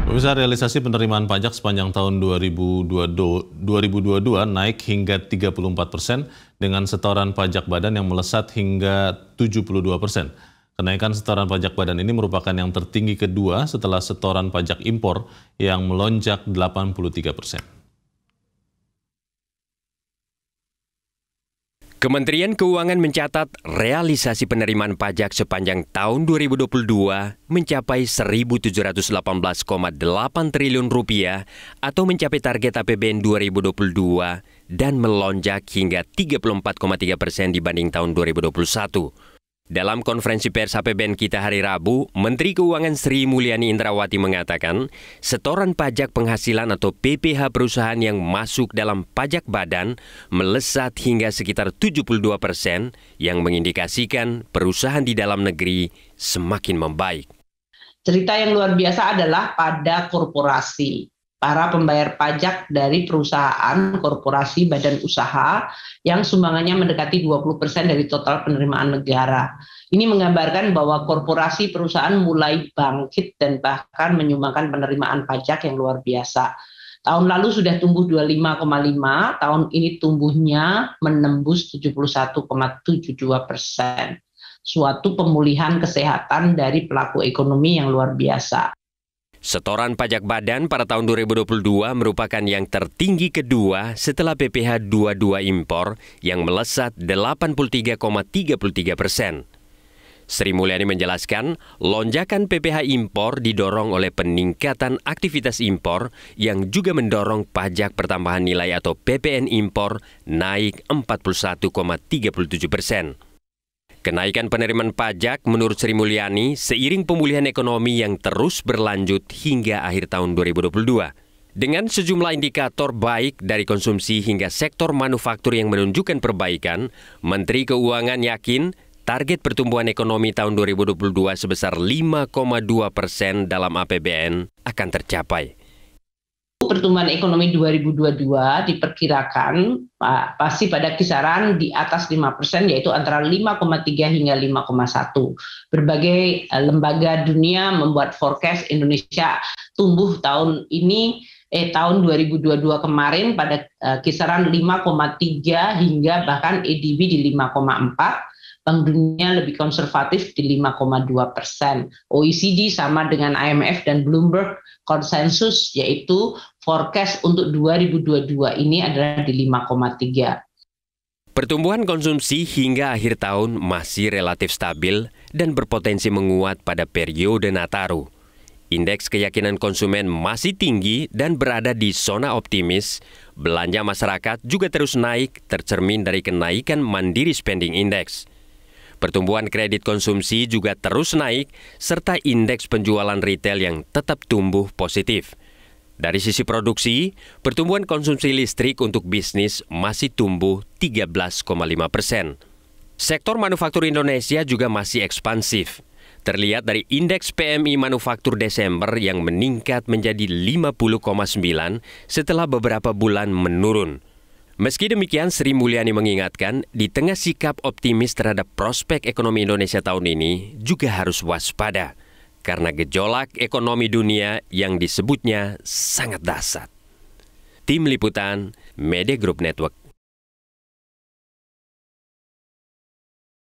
Pemirsa, realisasi penerimaan pajak sepanjang tahun 2022 naik hingga 34% dengan setoran pajak badan yang melesat hingga 72%. Kenaikan setoran pajak badan ini merupakan yang tertinggi kedua setelah setoran pajak impor yang melonjak 83%. Kementerian Keuangan mencatat realisasi penerimaan pajak sepanjang tahun 2022 mencapai 1.718,8 triliun rupiah atau mencapai target APBN 2022 dan melonjak hingga 34,3% dibanding tahun 2021. Dalam konferensi pers APBN kita hari Rabu, Menteri Keuangan Sri Mulyani Indrawati mengatakan, setoran pajak penghasilan atau PPh perusahaan yang masuk dalam pajak badan melesat hingga sekitar 72%, yang mengindikasikan perusahaan di dalam negeri semakin membaik. Cerita yang luar biasa adalah pada korporasi. Para pembayar pajak dari perusahaan, korporasi, badan usaha yang sumbangannya mendekati 20% dari total penerimaan negara. Ini menggambarkan bahwa korporasi perusahaan mulai bangkit dan bahkan menyumbangkan penerimaan pajak yang luar biasa. Tahun lalu sudah tumbuh 25,5, tahun ini tumbuhnya menembus 71,72%. Suatu pemulihan kesehatan dari pelaku ekonomi yang luar biasa. Setoran pajak badan pada tahun 2022 merupakan yang tertinggi kedua setelah PPh 22 impor yang melesat 83,33%. Sri Mulyani menjelaskan, lonjakan PPh impor didorong oleh peningkatan aktivitas impor yang juga mendorong pajak pertambahan nilai atau PPN impor naik 41,37%. Kenaikan penerimaan pajak menurut Sri Mulyani seiring pemulihan ekonomi yang terus berlanjut hingga akhir tahun 2022. Dengan sejumlah indikator baik dari konsumsi hingga sektor manufaktur yang menunjukkan perbaikan, Menteri Keuangan yakin target pertumbuhan ekonomi tahun 2022 sebesar 5,2% dalam APBN akan tercapai. Pertumbuhan ekonomi 2022 diperkirakan pasti pada kisaran di atas 5%, yaitu antara 5,3 hingga 5,1. Berbagai lembaga dunia membuat forecast Indonesia tumbuh tahun ini, tahun 2022 kemarin pada kisaran 5,3 hingga bahkan EDB di 5,4. Bank Dunia lebih konservatif di 5,2%. OECD sama dengan IMF dan Bloomberg konsensus yaitu forecast untuk 2022 ini adalah di 5,3. Pertumbuhan konsumsi hingga akhir tahun masih relatif stabil dan berpotensi menguat pada periode Nataru. Indeks keyakinan konsumen masih tinggi dan berada di zona optimis. Belanja masyarakat juga terus naik, tercermin dari kenaikan Mandiri Spending Index. Pertumbuhan kredit konsumsi juga terus naik, serta indeks penjualan retail yang tetap tumbuh positif. Dari sisi produksi, pertumbuhan konsumsi listrik untuk bisnis masih tumbuh 13,5%. Sektor manufaktur Indonesia juga masih ekspansif. Terlihat dari indeks PMI manufaktur Desember yang meningkat menjadi 50,9 setelah beberapa bulan menurun. Meski demikian, Sri Mulyani mengingatkan, di tengah sikap optimis terhadap prospek ekonomi Indonesia tahun ini juga harus waspada, karena gejolak ekonomi dunia yang disebutnya sangat dahsyat. Tim Liputan, Media Group Network.